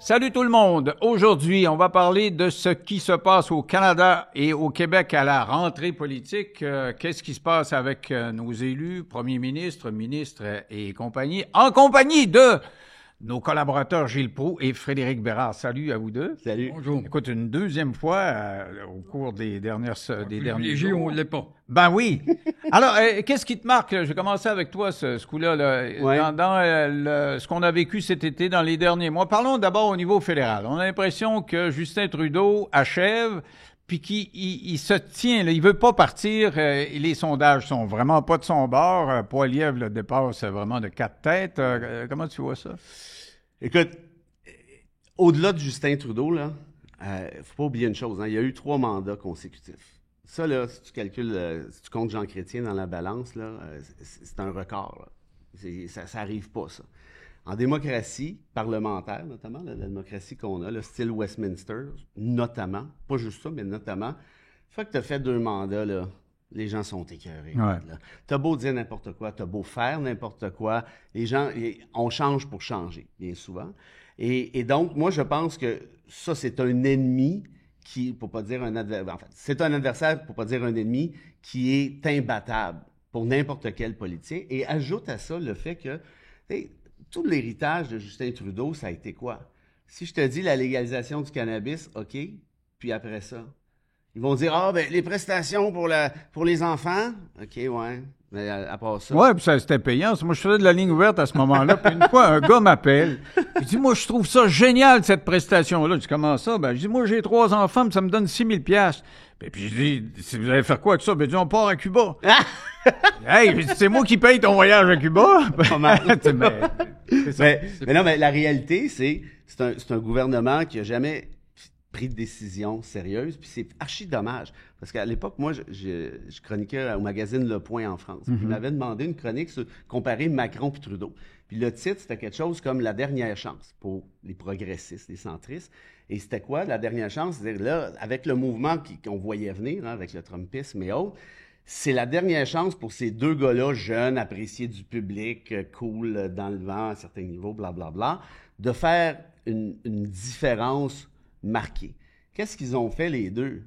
Salut tout le monde. Aujourd'hui, on va parler de ce qui se passe au Canada et au Québec à la rentrée politique. Qu'est-ce qui se passe avec nos élus, premiers ministres, ministres et compagnie, en compagnie de nos collaborateurs Gilles Proulx et Frédéric Bérard. Salut à vous deux. Salut. Bonjour. Écoute, une deuxième fois au cours des derniers jours. On ne l'est pas. Ben oui. Alors, qu'est-ce qui te marque? Je vais commencer avec toi, ce coup-là, Ouais. dans ce qu'on a vécu cet été dans les derniers mois. Parlons d'abord au niveau fédéral. On a l'impression que Justin Trudeau achève, puis qu'il se tient, là, il veut pas partir. Les sondages sont vraiment pas de son bord. Poilievre le dépasse vraiment de 4 têtes. Comment tu vois ça? Écoute, au-delà de Justin Trudeau, là, faut pas oublier une chose, hein, il y a eu 3 mandats consécutifs. Ça, là, si tu calcules, si tu comptes Jean Chrétien dans la balance, là, c'est un record. Là. Ça arrive pas, ça. En démocratie parlementaire, notamment, la démocratie qu'on a, le style Westminster, notamment, pas juste ça, mais notamment, une fois que tu as fait 2 mandats, là, les gens sont écœurés. Ouais. Tu as beau dire n'importe quoi, tu as beau faire n'importe quoi, les gens, on change pour changer, bien souvent. Et donc, moi, je pense que ça, c'est un ennemi qui, pour pas dire un adversaire, en fait, c'est un adversaire, pour pas dire un ennemi, qui est imbattable pour n'importe quel politicien. Et ajoute à ça le fait que, tout l'héritage de Justin Trudeau, ça a été quoi? Si je te dis la légalisation du cannabis, OK, puis après ça, ils vont dire, les prestations pour les enfants, OK, ouais, mais à part ça. Ouais, puis ça, c'était payant. Moi, je faisais de la ligne ouverte à ce moment-là. Puis une fois, un gars m'appelle. Il dit, moi, je trouve ça génial, cette prestation-là. Je dis, comment ça? Ben, je dis, moi, j'ai 3 enfants, puis ça me donne 6 000 $. Puis je dis, vous allez faire quoi avec ça? Ben, il dit, on part à Cuba. Hey, c'est moi qui paye ton voyage à Cuba? Mais non, mais la réalité, c'est un gouvernement qui a jamais pris de décision sérieuse, puis c'est archi dommage. Parce qu'à l'époque, moi, je chroniquais au magazine Le Point en France. Puis il m'avait demandé une chronique sur comparer Macron puis Trudeau. Puis le titre, c'était quelque chose comme La dernière chance pour les progressistes, les centristes. Et c'était quoi, la dernière chance? C'est-à-dire, là, avec le mouvement qu'on voyait venir, hein, avec le Trumpisme et autres, c'est la dernière chance pour ces 2 gars-là, jeunes, appréciés du public, cool, dans le vent, à certains niveaux, blablabla, de faire une différence marquée. Qu'est-ce qu'ils ont fait, les deux?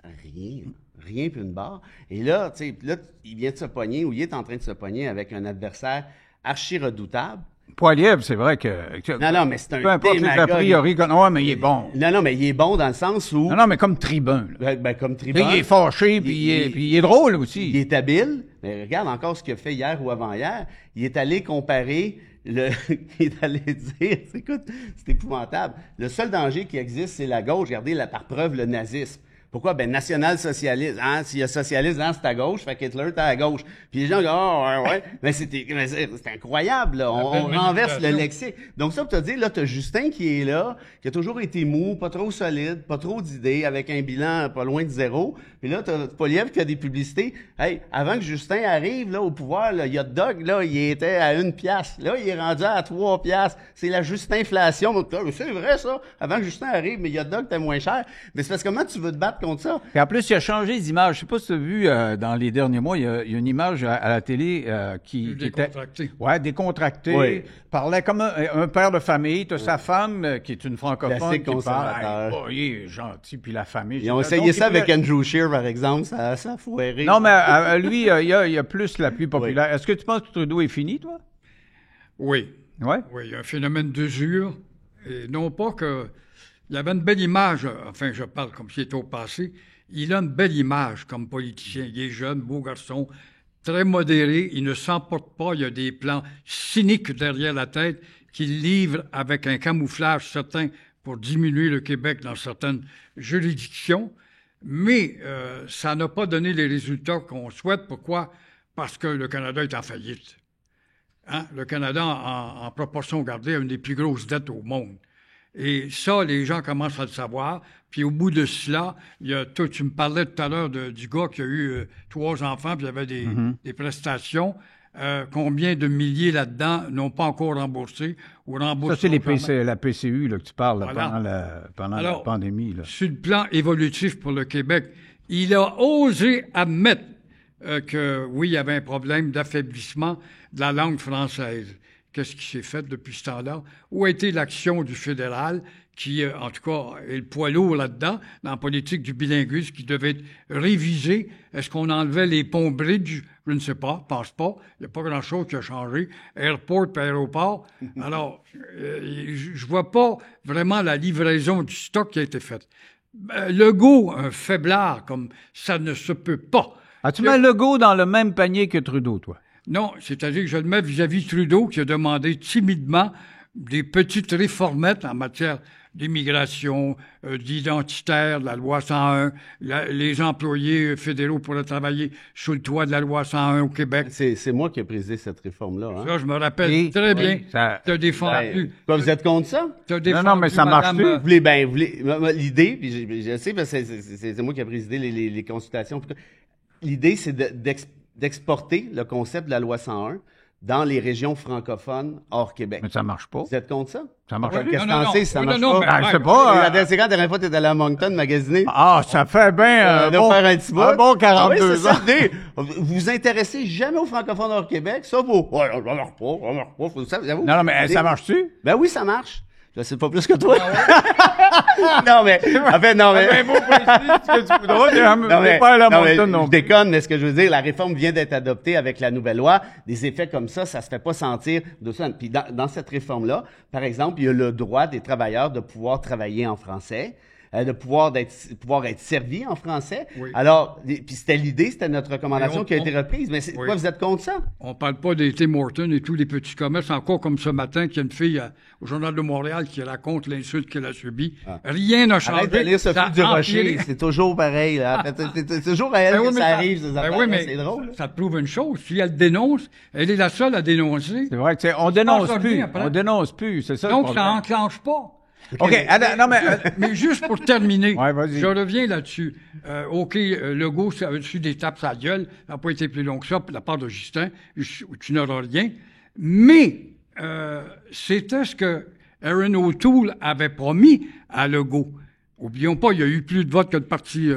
Rien. Rien puis une barre. Et là, tu sais, il vient de se pogner, ou il est en train de se pogner avec un adversaire archi redoutable. Poilievre, c'est vrai que... Non, mais c'est un peu importe les a priori... Non, mais il est bon. Non, mais il est bon dans le sens où... Non, mais comme tribun. Là. Comme tribun. Il est fâché, puis il est drôle aussi. Il est habile. Mais regarde encore ce qu'il a fait hier ou avant-hier. Il est allé comparer... il est allé dire... Écoute, c'est épouvantable. Le seul danger qui existe, c'est la gauche. Regardez, par preuve, le nazisme. Pourquoi? Ben, national-socialiste. Hein? S'il y a socialiste, hein, c'est à gauche, fait qu'Hitler, t'es à gauche. Puis les gens disent, ouais. Mais c'est incroyable, là. On renverse le lexique. Donc ça, pour te dire, là, t'as Justin qui est là, qui a toujours été mou, pas trop solide, pas trop d'idées, avec un bilan pas loin de 0. Puis là, t'as Poilievre qui a des publicités. Hey, avant que Justin arrive, là, au pouvoir, le hot dog, là, il était à 1 piastre. Là, il est rendu à 3 piastres. C'est la Justinflation. Donc, c'est vrai, ça. Avant que Justin arrive, mais le hot dog, t'es moins cher. Mais c'est parce que comment tu veux te battre contre ça? Et en plus, il a changé d'image. Je sais pas si tu as vu dans les derniers mois, il y a une image à la télé qui était... Ouais, décontractée. Oui. Parlait comme un père de famille. Tu as sa femme qui est une francophone classique qui parle. conservateur. Il est gentil, puis la famille. Ils ont essayé ça avec Andrew Scheer, par exemple. Ça a foiré. Non, mais lui, il y a plus l'appui populaire. Oui. Est-ce que tu penses que Trudeau est fini, toi? Oui. Ouais? Oui, il y a un phénomène d'usure. Et non pas que... Il avait une belle image, enfin, je parle comme s'il était au passé. Il a une belle image comme politicien. Il est jeune, beau garçon, très modéré. Il ne s'emporte pas. Il y a des plans cyniques derrière la tête qu'il livre avec un camouflage certain pour diminuer le Québec dans certaines juridictions. Mais ça n'a pas donné les résultats qu'on souhaite. Pourquoi? Parce que le Canada est en faillite. Hein? Le Canada, en proportion gardée, a une des plus grosses dettes au monde. Et ça, les gens commencent à le savoir. Puis au bout de cela, tu me parlais tout à l'heure du gars qui a eu 3 enfants, puis il y avait des prestations. Combien de milliers là-dedans n'ont pas encore remboursé ou remboursé? Ça, c'est la PCU là, que tu parles là, pendant la pandémie. Là. Sur le plan évolutif pour le Québec, il a osé admettre que oui, il y avait un problème d'affaiblissement de la langue française. qu'est-ce qui s'est fait depuis ce temps-là? Où a été l'action du fédéral qui, en tout cas, est le poids lourd là-dedans, dans la politique du bilinguisme qui devait être révisée? Est-ce qu'on enlevait les ponts bridge? Je ne sais pas, pense pas. Il n'y a pas grand-chose qui a changé. Airport et aéroport. Alors, je vois pas vraiment la livraison du stock qui a été faite. Legault, un faiblard, comme ça ne se peut pas. Tu mets Legault dans le même panier que Trudeau, toi? Non, c'est-à-dire que je le mets vis-à-vis Trudeau qui a demandé timidement des petites réformettes en matière d'immigration, d'identitaire, de la loi 101. Les employés fédéraux pourraient travailler sous le toit de la loi 101 au Québec. C'est moi qui ai présidé cette réforme-là. Hein? Ça, je me rappelle très bien. Tu as défendu. Quoi, vous êtes contre ça? Non, mais ça marche plus. L'idée, puis je sais, parce que c'est moi qui ai présidé les consultations. L'idée, c'est d'exporter le concept de la loi 101 dans les régions francophones hors Québec. Mais ça marche pas. Vous êtes contre ça? Ça marche pas. Qu'est-ce que t'en sais si ça marche pas? Je sais pas. C'est quand la dernière fois que t'étais allé à Moncton magasiner? Ça fait bien faire un petit bout. Un bon 42 ans. Vous vous intéressez jamais aux francophones hors Québec? Ça vaut. Ça marche pas. Non, mais ça marche-tu? Ben oui, ça marche. Je sais pas plus que toi. Non, mais, en fait, non, mais. Je déconne, mais ce que je veux dire, la réforme vient d'être adoptée avec la nouvelle loi. Des effets comme ça se fait pas sentir de ça. Puis dans cette réforme-là, par exemple, il y a le droit des travailleurs de pouvoir travailler en français. De pouvoir être servi en français. Oui. Alors, puis c'était notre recommandation qui a été reprise. Mais quoi, vous êtes contre ça? On parle pas des Tim Hortons et tous les petits commerces, encore comme ce matin, qu'il y a une fille au Journal de Montréal qui raconte l'insulte qu'elle a subie. Rien n'a changé. Arrête de lire Sophie Durocher, c'est toujours pareil. Là. C'est toujours à elle que ça arrive, ces affaires. C'est drôle. Ça te prouve une chose. Si elle dénonce, elle est la seule à dénoncer. C'est vrai que on dénonce plus. On dénonce plus, c'est ça. Donc, ça n'enclenche pas. OK, non, mais juste pour terminer, vas-y. Je reviens là-dessus. OK, Legault a reçu des tapes à la gueule, ça n'a pas été plus long que ça de la part de Justin, tu n'auras rien. Mais c'était ce que Erin O'Toole avait promis à Legault. Oublions pas, il y a eu plus de votes que le Parti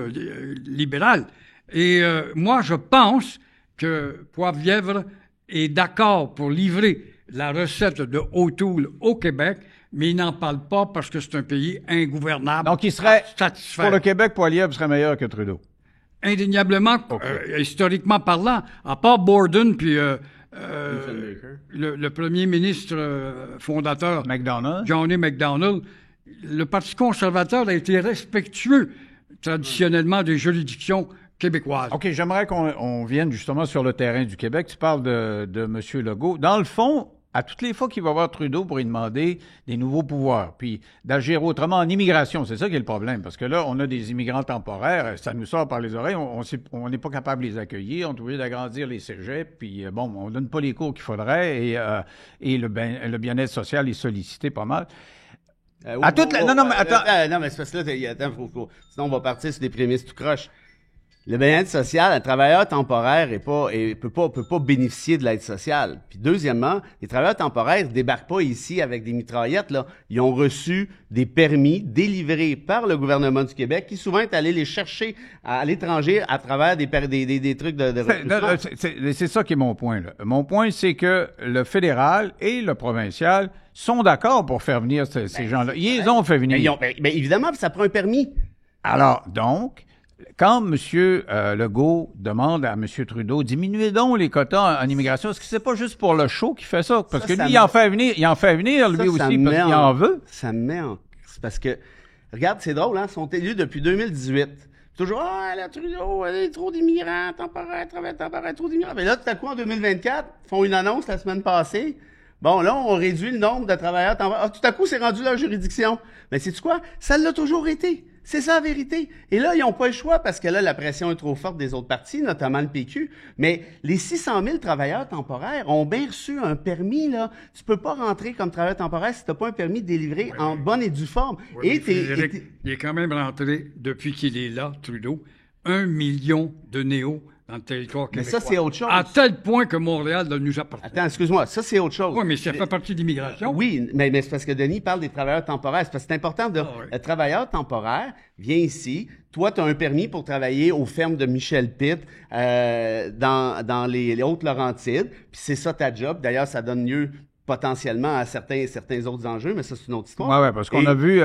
libéral. Et moi, je pense que Poilievre est d'accord pour livrer la recette de O'Toole au Québec, mais il n'en parle pas parce que c'est un pays ingouvernable. Donc, il serait, pour le Québec, Poilievre serait meilleur que Trudeau? Indéniablement, historiquement parlant, à part Borden, puis le premier ministre fondateur, John A. Macdonald, le Parti conservateur a été respectueux, traditionnellement, des juridictions québécoises. OK, j'aimerais qu'on vienne justement sur le terrain du Québec. Tu parles de M. Legault. Dans le fond, à toutes les fois qu'il va voir Trudeau pour lui demander des nouveaux pouvoirs, puis d'agir autrement en immigration, c'est ça qui est le problème, parce que là, on a des immigrants temporaires, ça nous sort par les oreilles, on n'est pas capable de les accueillir, on est obligé d'agrandir les cégeps, puis on donne pas les cours qu'il faudrait, et le bien-être social est sollicité pas mal. Non, mais c'est parce que là, sinon on va partir sur des prémices tout croche. Le bien-être social, un travailleur temporaire peut pas bénéficier de l'aide sociale. Puis deuxièmement, les travailleurs temporaires débarquent pas ici avec des mitraillettes, là. Ils ont reçu des permis délivrés par le gouvernement du Québec qui souvent est allé les chercher à l'étranger à travers des trucs de c'est ça qui est mon point, là. Mon point, c'est que le fédéral et le provincial sont d'accord pour faire venir ces gens-là. Ils ont fait venir. Mais évidemment, ça prend un permis. Alors, donc, quand M. Legault demande à M. Trudeau, diminuez donc les quotas en immigration, est-ce que c'est pas juste pour le show qu'il fait ça? Parce que lui, il en fait venir lui aussi, parce qu'il en veut. Ça me met en... C'est parce que, regarde, c'est drôle, hein, ils sont élus depuis 2018. Toujours, là, Trudeau, il y a trop d'immigrants, temporaires, trop d'immigrants. Mais là, tout à coup, en 2024, ils font une annonce la semaine passée. Bon, là, on réduit le nombre de travailleurs temporaires. Tout à coup, c'est rendu leur juridiction. Mais sais-tu quoi? Ça l'a toujours été. C'est ça la vérité. Et là, ils n'ont pas le choix parce que là, la pression est trop forte des autres partis, notamment le PQ. Mais les 600 000 travailleurs temporaires ont bien reçu un permis, là. Tu peux pas rentrer comme travailleur temporaire si tu n'as pas un permis délivré en bonne et due forme. Oui, il est quand même rentré, depuis qu'il est là, Trudeau, 1 million de néos dans le territoire québécois. Mais ça, c'est autre chose. À tel point que Montréal nous appartient. Attends, excuse-moi, ça, c'est autre chose. Oui, mais ça fait partie de l'immigration. Oui, mais c'est parce que Denis parle des travailleurs temporaires. C'est parce que c'est important Le travailleur temporaire vient ici. Toi, tu as un permis pour travailler aux fermes de Michel Pitt dans les Hautes-Laurentides. Puis c'est ça ta job. D'ailleurs, ça donne lieu potentiellement à certains autres enjeux, mais ça, c'est une autre histoire. Oui, parce qu'on a vu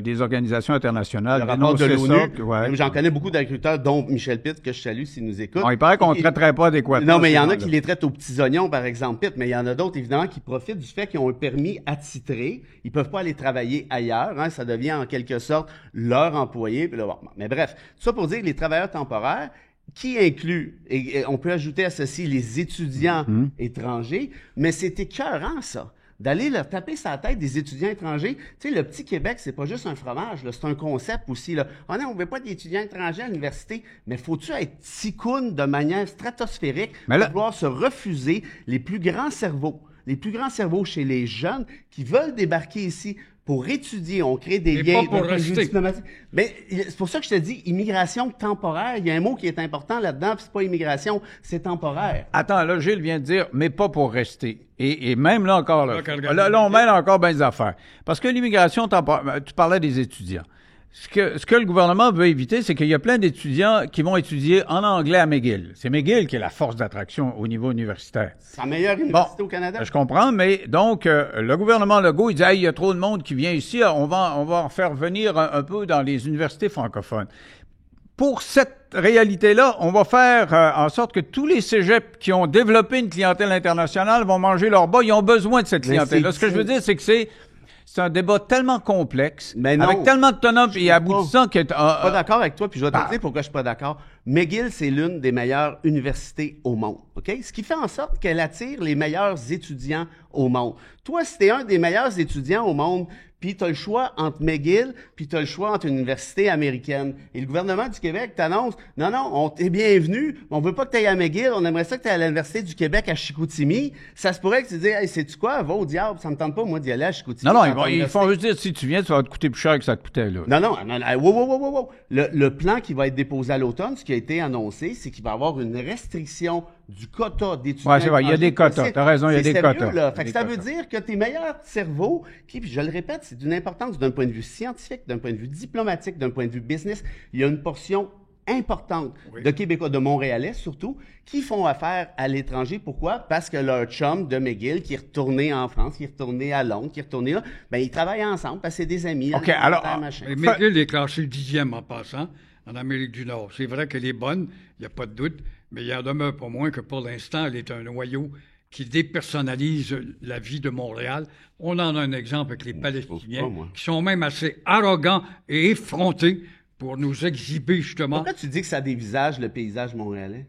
des organisations internationales le rapport de l'ONU. Ouais. J'en connais beaucoup d'agriculteurs, dont Michel Pitt, que je salue s'il nous écoute. Bon, il paraît qu'on ne traiterait pas adéquatement. Non, mais il y en a qui les traitent aux petits oignons, par exemple, Pitt, mais il y en a d'autres, évidemment, qui profitent du fait qu'ils ont un permis attitré. Ils peuvent pas aller travailler ailleurs. Hein, ça devient, en quelque sorte, leur employé. Puis là, bon. Mais bref, tout ça pour dire que les travailleurs temporaires, qui inclut, et on peut ajouter à ceci les étudiants étrangers, mais c'est écœurant, ça, d'aller leur taper sa tête des étudiants étrangers. Tu sais, le petit Québec, c'est pas juste un fromage, là, c'est un concept aussi, là. Oh non, on veut pas d'étudiants étrangers à l'université, mais faut-tu être ticoune de manière stratosphérique pour pouvoir se refuser les plus grands cerveaux chez les jeunes qui veulent débarquer ici pour étudier, on crée des liens pour rester. Mais c'est pour ça que je te dis immigration temporaire. Il y a un mot qui est important là-dedans, puis c'est pas immigration, c'est temporaire. Attends, là, Gilles vient de dire, mais pas pour rester. Et même là encore, là, on mêle encore bien des affaires. Parce que l'immigration temporaire, tu parlais des étudiants. Ce que le gouvernement veut éviter, c'est qu'il y a plein d'étudiants qui vont étudier en anglais à McGill. C'est McGill qui est la force d'attraction au niveau universitaire. C'est la meilleure université au Canada. Je comprends, mais donc, le gouvernement Legault, il dit, hey, il y a trop de monde qui vient ici, on va en faire venir un peu dans les universités francophones. Pour cette réalité-là, on va faire en sorte que tous les cégeps qui ont développé une clientèle internationale vont manger leur bas. Ils ont besoin de cette clientèle-là. Ce que je veux dire, c'est que c'est un débat tellement complexe, avec tellement de tenants et aboutissants que... Je suis pas d'accord avec toi, puis je vais te dire pourquoi je suis pas d'accord. McGill, c'est l'une des meilleures universités au monde, OK? Ce qui fait en sorte qu'elle attire les meilleurs étudiants au monde. Toi, si t'es un des meilleurs étudiants au monde, puis tu as le choix entre McGill, puis tu as le choix entre une université américaine. Et le gouvernement du Québec t'annonce, non, on t'es bienvenu, on veut pas que tu ailles à McGill, on aimerait ça que tu ailles à l'Université du Québec à Chicoutimi. Ça se pourrait que tu te dises, hey, sais-tu quoi, va au diable, ça me tente pas, moi, d'y aller à Chicoutimi. Non, ils font juste dire, si tu viens, ça va te coûter plus cher que ça te coûtait, là. Non, wow. Le plan qui va être déposé à l'automne, ce qui a été annoncé, c'est qu'il va y avoir une restriction du quota d'étudiants. Oui, c'est vrai, il y a des quotas. T'as raison, il y a des quotas. Là. Fait que ça veut dire que tes meilleurs cerveaux, puis je le répète, c'est d'une importance d'un point de vue scientifique, d'un point de vue diplomatique, d'un point de vue business. Il y a une portion importante de Québécois, de Montréalais surtout, qui font affaire à l'étranger. Pourquoi? Parce que leur chum de McGill, qui est retourné en France, qui est retourné à Londres, qui est retourné là, ben ils travaillent ensemble parce que c'est des amis. OK, alors... McGill est classé 10e en passant en Amérique du Nord. C'est vrai qu'elle est bonne, il n'y a pas de doute, mais il en demeure pas moins que pour l'instant, elle est un noyau qui dépersonnalise la vie de Montréal. On en a un exemple avec les Palestiniens, qui sont même assez arrogants et effrontés pour nous exhiber, justement. Pourquoi tu dis que ça dévisage le paysage montréalais?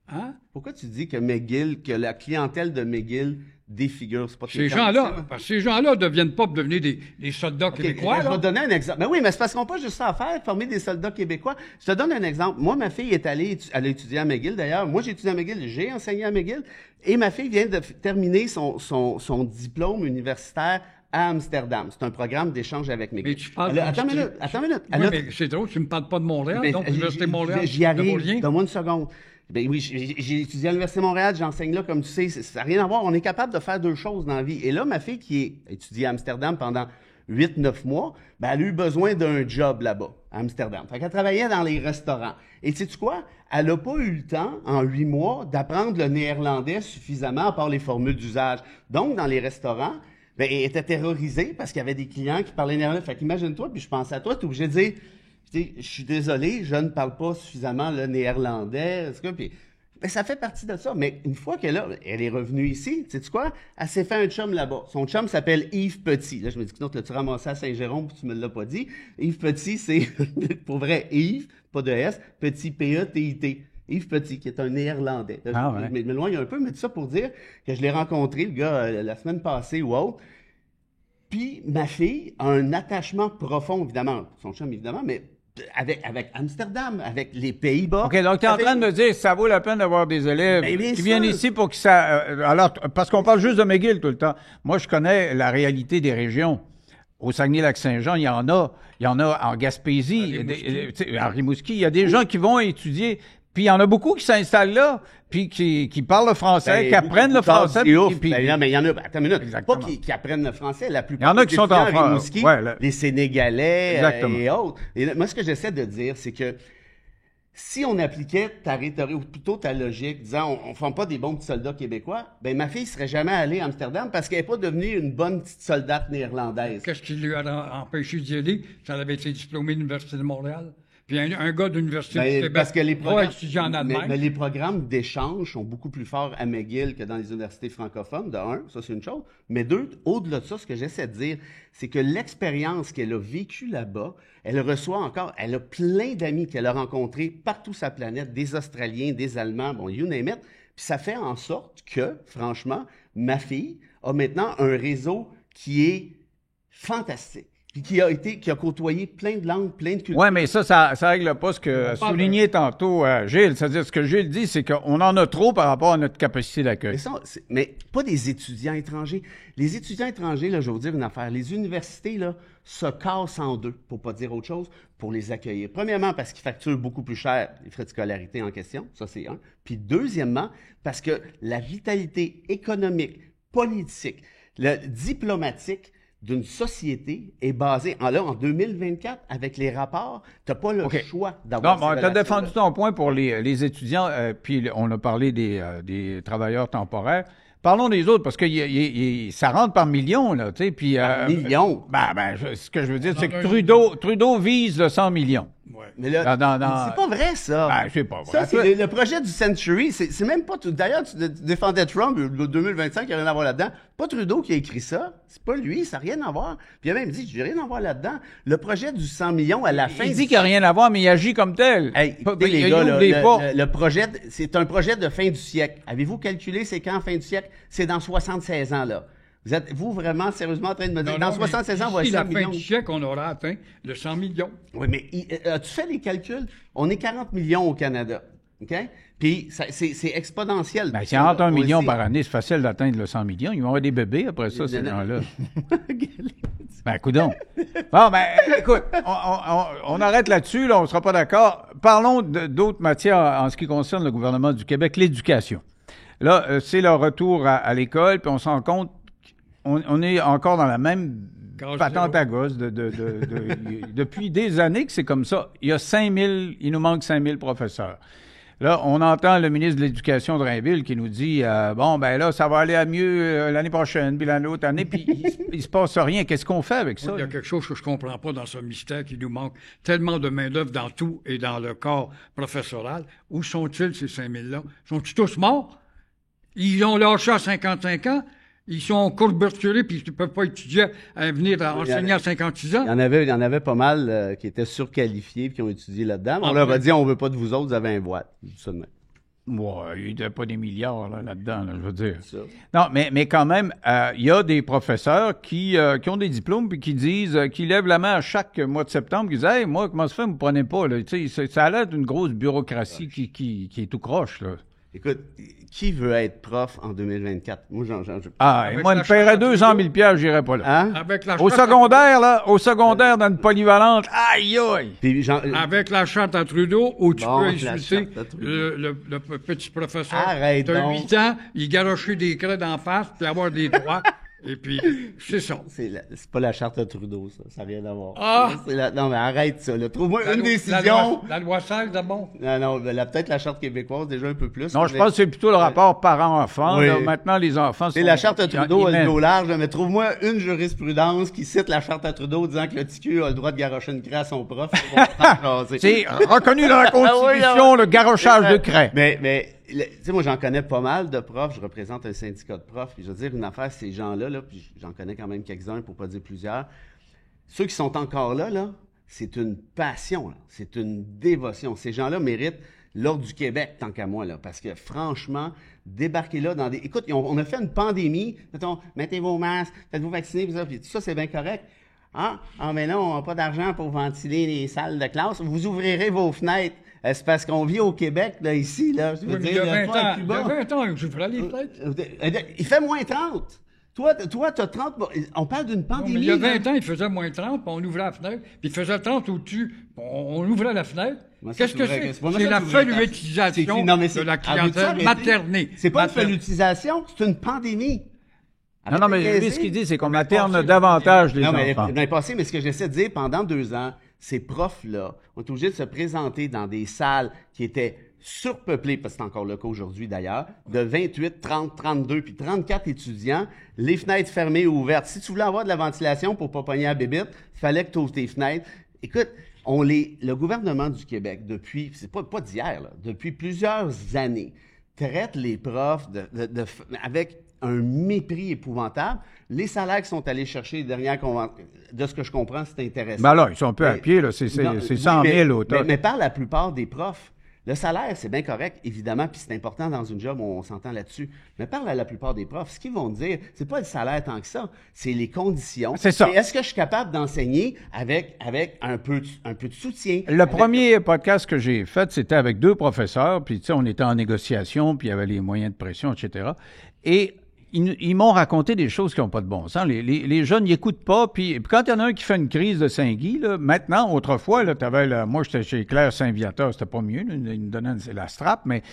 Hein? Pourquoi tu dis que McGill, que la clientèle de McGill défigure? C'est pas ces gens-là, parce que ces gens-là ne deviennent pas devenir des soldats québécois. Je vais te donner un exemple. Ben oui, mais c'est parce qu'on n'a pas juste ça à faire, former des soldats québécois. Je te donne un exemple. Moi, ma fille est allée étudier à McGill, d'ailleurs. Moi, j'ai étudié à McGill, j'ai enseigné à McGill, et ma fille vient de terminer son diplôme universitaire à Amsterdam. C'est un programme d'échange avec McGill. Mais tu parles attends une minute. Oui, mais c'est drôle, tu ne me parles pas de Montréal, donc l'Université de Montréal. J'y arrive. Donne-moi une seconde. Ben oui, j'ai étudié à l'Université de Montréal, j'enseigne là, comme tu sais, ça n'a rien à voir. On est capable de faire deux choses dans la vie. Et là, ma fille qui a étudié à Amsterdam pendant 8-9 mois, ben, elle a eu besoin d'un job là-bas, à Amsterdam. Fait qu'elle travaillait dans les restaurants. Et sais-tu quoi? Elle n'a pas eu le temps, en 8 mois, d'apprendre le néerlandais suffisamment, à part les formules d'usage. Donc, dans les restaurants, ben, elle était terrorisée parce qu'il y avait des clients qui parlaient néerlandais. Fait qu'imagine-toi, puis je pense à toi, tu es obligé de dire, je suis désolé, je ne parle pas suffisamment le néerlandais. Puis, ben, ça fait partie de ça. Mais une fois qu'elle est revenue ici, sais-tu quoi? Elle s'est fait un chum là-bas. Son chum s'appelle Yves Petit. Là, je me dis que non, tu ramassé à Saint-Jérôme puis tu me l'as pas dit. Yves Petit, c'est, pour vrai, Yves, pas de S, Petit, P-E-T-I-T. Yves Petit, qui est un Néerlandais. Là, je m'éloigne un peu, mais tout ça pour dire que je l'ai rencontré, le gars, la semaine passée ou autre. Puis, ma fille a un attachement profond, évidemment, son chum, évidemment, mais avec Amsterdam, avec les Pays-Bas. OK, donc tu es en train de me dire que ça vaut la peine d'avoir des élèves qui viennent ici pour que ça... alors, parce qu'on parle juste de McGill tout le temps. Moi, je connais la réalité des régions. Au Saguenay-Lac-Saint-Jean, il y en a en Gaspésie, à Rimouski. Il y a des gens qui vont étudier. Puis il y en a beaucoup qui s'installent là, puis qui parlent le français, qui apprennent le français. Mais il y en a, attends une minute, exactement. Pas qui apprennent le français, la plupart. Il y en a qui sont en France. Les Sénégalais et autres. Et moi, ce que j'essaie de dire, c'est que si on appliquait ta rhétorique, ou plutôt ta logique, disant on ne forme pas des bons petits soldats québécois, ben ma fille ne serait jamais allée à Amsterdam parce qu'elle n'est pas devenue une bonne petite soldate néerlandaise. Qu'est-ce qui lui a empêché d'y aller? Ça avait été diplômé de l'Université de Montréal. Puis un gars de l'Université du Québec parce que les programmes, étudier en Allemagne. mais les programmes d'échange sont beaucoup plus forts à McGill que dans les universités francophones, de un, ça c'est une chose. Mais deux, au-delà de ça, ce que j'essaie de dire, c'est que l'expérience qu'elle a vécue là-bas, elle reçoit encore, elle a plein d'amis qu'elle a rencontrés partout sur la planète, des Australiens, des Allemands, bon, you name it. Puis ça fait en sorte que, franchement, ma fille a maintenant un réseau qui est fantastique. Puis qui a côtoyé plein de langues, plein de cultures. Oui, mais ça règle pas ce que soulignait tantôt Gilles. C'est-à-dire, ce que Gilles dit, c'est qu'on en a trop par rapport à notre capacité d'accueil. Mais pas des étudiants étrangers. Les étudiants étrangers, là, je vais vous dire une affaire. Les universités, là, se cassent en deux, pour pas dire autre chose, pour les accueillir. Premièrement, parce qu'ils facturent beaucoup plus cher les frais de scolarité en question. Ça, c'est un. Puis deuxièmement, parce que la vitalité économique, politique, diplomatique, d'une société est basée, en 2024, avec les rapports, tu n'as pas le choix d'avoir Non, tu as défendu ton point pour les étudiants, puis on a parlé des travailleurs temporaires. Parlons des autres, parce que ça rentre par millions, là, tu sais, puis... millions? Ce que je veux dire, c'est que Trudeau vise le 100 millions. Ouais. Mais là, c'est pas vrai, ça. C'est pas vrai. Ça, c'est le projet du Century. C'est même pas... D'ailleurs, tu défendais Trump, le 2025, il n'y a rien à voir là-dedans. Pas Trudeau qui a écrit ça. C'est pas lui, ça n'a rien à voir. Puis il a même dit, j'ai rien à voir là-dedans. Le projet du 100 millions, à la fin... Il dit qu'il n'y a rien à voir, mais il agit comme tel. Hey, écoutez, les gars, le projet, c'est un projet de fin du siècle. Avez-vous calculé c'est quand fin du siècle? C'est dans 76 ans, là. Vous êtes-vous vraiment sérieusement en train de me dire, dans 76 ans, on va être 100 millions? la fin du siècle, on aura atteint le 100 millions. Oui, mais as-tu fait les calculs? On est 40 millions au Canada, OK? Puis c'est exponentiel. Ben, si entre 1 million par année, c'est facile d'atteindre le 100 millions. Ils vont avoir des bébés après ça, ces gens-là. Ben, coudonc. Bon, ben, écoute, on arrête là-dessus, là, on ne sera pas d'accord. Parlons d'autres matières en ce qui concerne le gouvernement du Québec, l'éducation. Là, c'est le retour à l'école, puis on se rend compte on est encore dans la même patente à gosse depuis des années que c'est comme ça. Il nous manque 5000 professeurs. Là, on entend le ministre de l'Éducation de Drainville qui nous dit bon, ben là, ça va aller à mieux l'année prochaine, puis l'autre année, puis il se passe rien. Qu'est-ce qu'on fait avec ça? Il y a quelque chose que je comprends pas dans ce mystère qui nous manque tellement de main-d'œuvre dans tout et dans le corps professoral. Où sont-ils, ces 5000-là? Sont-ils tous morts? Ils ont lâché à 55 ans? Ils sont courbaturés puis ils ne peuvent pas étudier à venir enseigner à 56 ans. Il y en avait pas mal qui étaient surqualifiés et qui ont étudié là-dedans. On leur a dit, on veut pas de vous autres, vous avez un voile. Ouais, il n'y a pas des milliards là-dedans, je veux dire. Non, mais quand même, il y a des professeurs qui ont des diplômes puis qui disent, qui lèvent la main à chaque mois de septembre, qui disent, hey, moi, comment ça fait, vous ne prenez pas, là? Ça a l'air d'une grosse bureaucratie qui est tout croche, là. Écoute, qui veut être prof en 2024? Moi, moi, je paierais 200 000 $, j'irais pas là. Hein? Au secondaire, dans une polyvalente, aïe, aïe! Puis, avec la charte à Trudeau, où tu peux insulter le petit professeur de 8 ans, il garocher des craies d'en face, puis avoir des droits. Et puis, c'est ça. C'est pas la charte de Trudeau, ça. Ça n'a rien à voir. Ah! Non, mais arrête ça. Trouve-moi une décision. La loi 16, d'abord. Non, peut-être la charte québécoise, déjà un peu plus. Non, je pense que c'est plutôt le rapport parent-enfant. Oui. Maintenant, les enfants sont... Et la charte de Trudeau a le dos large, mais trouve-moi une jurisprudence qui cite la charte de Trudeau disant que le TQ a le droit de garrocher une craie à son prof. C'est reconnu dans la Constitution, le garrochage de craie. Mais tu sais, moi, j'en connais pas mal de profs. Je représente un syndicat de profs. Puis je veux dire, une affaire, ces gens-là, puis j'en connais quand même quelques-uns, pour pas dire plusieurs. Ceux qui sont encore là, c'est une passion, là. C'est une dévotion. Ces gens-là méritent l'Ordre du Québec, tant qu'à moi, là. Parce que, franchement, débarquer là dans des... Écoute, on a fait une pandémie. Mettons, mettez vos masques, faites-vous vacciner, puis tout ça, c'est bien correct. Ah, mais non, on n'a pas d'argent pour ventiler les salles de classe. Vous ouvrirez vos fenêtres. C'est parce qu'on vit au Québec, là, ici, là. Je veux dire, il y a 20 ans, je ferai les fenêtres. Il fait moins 30. Toi, t'as 30. On parle d'une pandémie. Non, mais il y a 20 ans, il faisait moins 30, puis on ouvrait la fenêtre. Puis il faisait 30 au-dessus, on ouvrait la fenêtre. Qu'est-ce que c'est? C'est la felutisation de la clientèle maternée. C'est pas une felutisation, c'est une pandémie. Non, mais lui, ce qu'il dit, c'est qu'on materne davantage les enfants. Non, mais ce que j'essaie de dire, pendant 2 ans, ces profs-là ont été obligés de se présenter dans des salles qui étaient surpeuplées, parce que c'est encore le cas aujourd'hui d'ailleurs, de 28, 30, 32, puis 34 étudiants, les fenêtres fermées ou ouvertes. Si tu voulais avoir de la ventilation pour ne pas pogner la bébite, il fallait que tu ouvres tes fenêtres. Écoute, le gouvernement du Québec, depuis, c'est pas d'hier, là, depuis plusieurs années, traite les profs avec un mépris épouvantable. Les salaires qui sont allés chercher les dernières conventions, de ce que je comprends, c'est intéressant. Ben là, ils sont un peu à pied, là. C'est 100 000 au top. Mais par la plupart des profs, le salaire, c'est bien correct, évidemment, puis c'est important dans une job, on s'entend là-dessus. Mais par la plupart des profs, ce qu'ils vont dire, c'est pas le salaire tant que ça, c'est les conditions. C'est ça. Est-ce que je suis capable d'enseigner avec un peu de soutien? Le premier podcast que j'ai fait, c'était avec 2 professeurs, puis tu sais, on était en négociation, puis il y avait les moyens de pression, etc. Et ils m'ont raconté des choses qui n'ont pas de bon sens. Les jeunes n'écoutent pas. Puis quand il y en a un qui fait une crise de Saint-Guy, là, maintenant, autrefois, là, moi, j'étais chez Claire Saint-Viateur, c'était pas mieux. Là, ils nous donnaient la strap, mais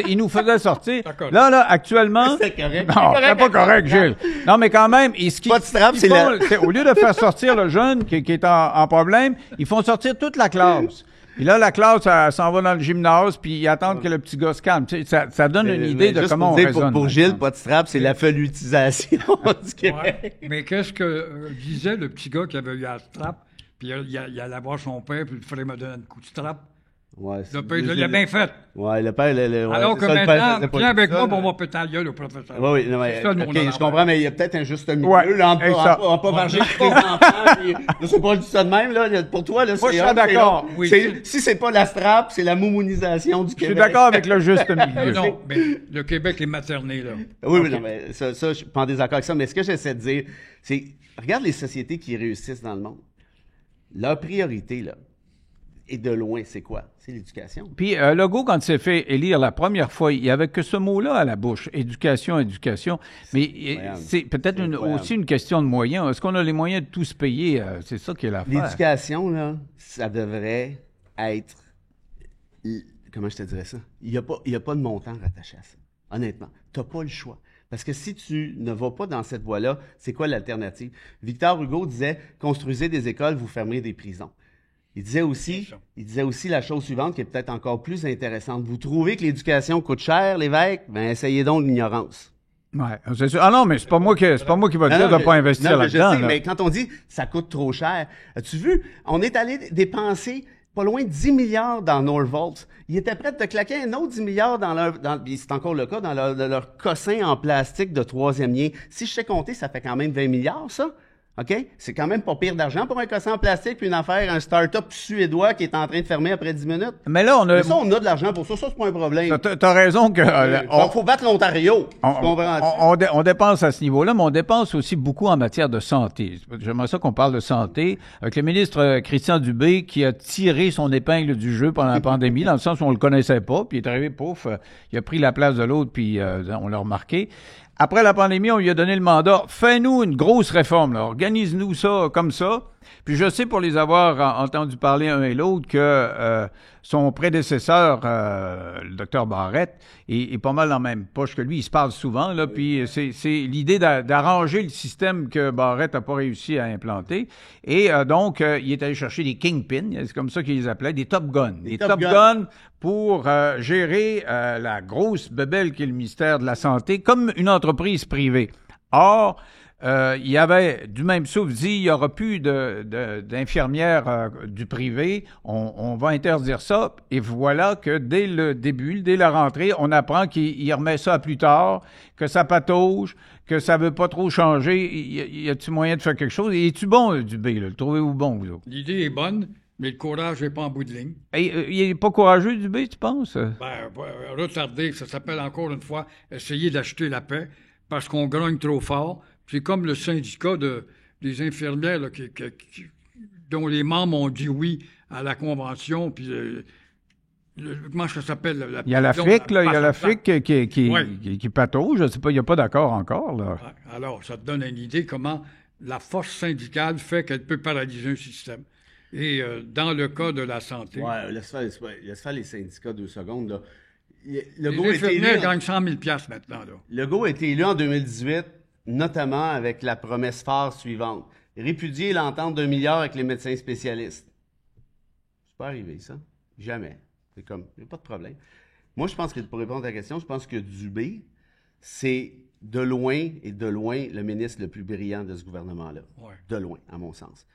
ils nous faisaient sortir. Là, actuellement... C'est correct. Non, c'est pas correct, Gilles. Non, mais quand même, pas de strap, c'est au lieu de faire sortir le jeune qui est en problème, ils font sortir toute la classe. Puis là, la classe, elle s'en va dans le gymnase, puis ils attendent que le petit gars se calme. Tu sais, ça donne une idée de comment on raisonne. Pour Gilles, pas de strap, c'est la felutisation du Québec. Ouais. Mais qu'est-ce que disait le petit gars qui avait eu la strap, puis il allait voir son père, puis le frère me donnait un coup de strap. Ouais, le père, il l'a bien fait. Ouais, le père, alors que maintenant, viens avec moi, on va péter la gueule au professeur. Oui, je comprends, mais il y a peut-être un juste milieu, là, on va pas varger les enfants, puis, je sais pas, je dis ça de même, là, pour toi, là, moi, je suis d'accord. Oui. Si c'est pas la strap, c'est la moumounisation du Québec. Je suis d'accord avec le juste milieu. Non, mais le Québec est materné, là. Oui, okay. Non, mais ça, je suis pas en désaccord avec ça, mais ce que j'essaie de dire, c'est, regarde les sociétés qui réussissent dans le monde. Leur priorité, là, et de loin, c'est quoi? C'est l'éducation. Puis Legault, quand il s'est fait élire la première fois, il n'y avait que ce mot-là à la bouche, éducation, éducation. Mais c'est peut-être aussi une question de moyens. Est-ce qu'on a les moyens de tout se payer? C'est ça qui est l'affaire. L'éducation, là, ça devrait être... Comment je te dirais ça? Il n'y a pas de montant rattaché à ça. Honnêtement, tu n'as pas le choix. Parce que si tu ne vas pas dans cette voie-là, c'est quoi l'alternative? Victor Hugo disait « Construisez des écoles, vous fermerez des prisons ». Il disait aussi la chose suivante qui est peut-être encore plus intéressante. Vous trouvez que l'éducation coûte cher, l'évêque? Ben, essayez donc l'ignorance. Ouais, c'est sûr. Ah non, mais c'est pas moi qui va dire de ne pas investir là-dedans. Je sais, mais quand on dit ça coûte trop cher, as-tu vu? On est allé dépenser pas loin de 10 milliards dans Norvolt. Ils étaient prêts de te claquer un autre 10 milliards c'est encore le cas, dans leur cossin en plastique de 3e lien. Si je sais compter, ça fait quand même 20 milliards, ça. OK? C'est quand même pas pire d'argent pour un cossin en plastique puis une affaire, un start-up suédois qui est en train de fermer après 10 minutes. Mais là, on a de l'argent pour ça. Ça, c'est pas un problème. T'as raison que... faut battre l'Ontario. On dépense à ce niveau-là, mais on dépense aussi beaucoup en matière de santé. J'aimerais ça qu'on parle de santé avec le ministre Christian Dubé qui a tiré son épingle du jeu pendant la pandémie, dans le sens où on le connaissait pas, puis il est arrivé, pouf, il a pris la place de l'autre, puis on l'a remarqué. Après la pandémie, on lui a donné le mandat. Fais-nous une grosse réforme, là. Organise-nous ça comme ça. Puis je sais, pour les avoir entendu parler un et l'autre, que son prédécesseur, le docteur Barrette, est pas mal dans la même poche que lui. Il se parle souvent, là. Puis c'est l'idée d'arranger le système que Barrette n'a pas réussi à implanter. Et donc, il est allé chercher des kingpins, c'est comme ça qu'il les appelait, des top guns. Des top guns pour gérer la grosse bébelle qui est le ministère de la Santé, comme une entreprise privée. Or, il y avait du même souffle dit, il n'y aura plus d'infirmières du privé, on va interdire ça, et voilà que dès le début, dès la rentrée, on apprend qu'il remet ça à plus tard, que ça patauge, que ça veut pas trop changer. Y a-t-il moyen de faire quelque chose? Et es-tu bon, Dubé, là? Le trouvez-vous bon, vous? L'idée est bonne, mais le courage n'est pas en bout de ligne. Il n'est pas courageux, Dubé, tu penses? Retarder, ça s'appelle encore une fois essayer d'acheter la paix parce qu'on grogne trop fort. C'est comme le syndicat des infirmières là, dont les membres ont dit oui à la convention, puis comment ça s'appelle? Il y a la FIC, là, il y a la FIC qui patauge, je sais pas, il n'y a pas d'accord encore, là. Alors, ça te donne une idée comment la force syndicale fait qu'elle peut paralyser un système. Et dans le cas de la santé... Ouais, laisse faire les syndicats 2 secondes, là. Les infirmières gagnent 100 000 $ maintenant, là. Legault a été élu en 2018, notamment avec la promesse phare suivante. Répudier l'entente d'1 milliard avec les médecins spécialistes. pas arrivé, ça. Jamais. C'est comme, il n'y a pas de problème. Moi, je pense que, pour répondre à ta question, je pense que Dubé, c'est de loin le ministre le plus brillant de ce gouvernement-là. Ouais. De loin, à mon sens.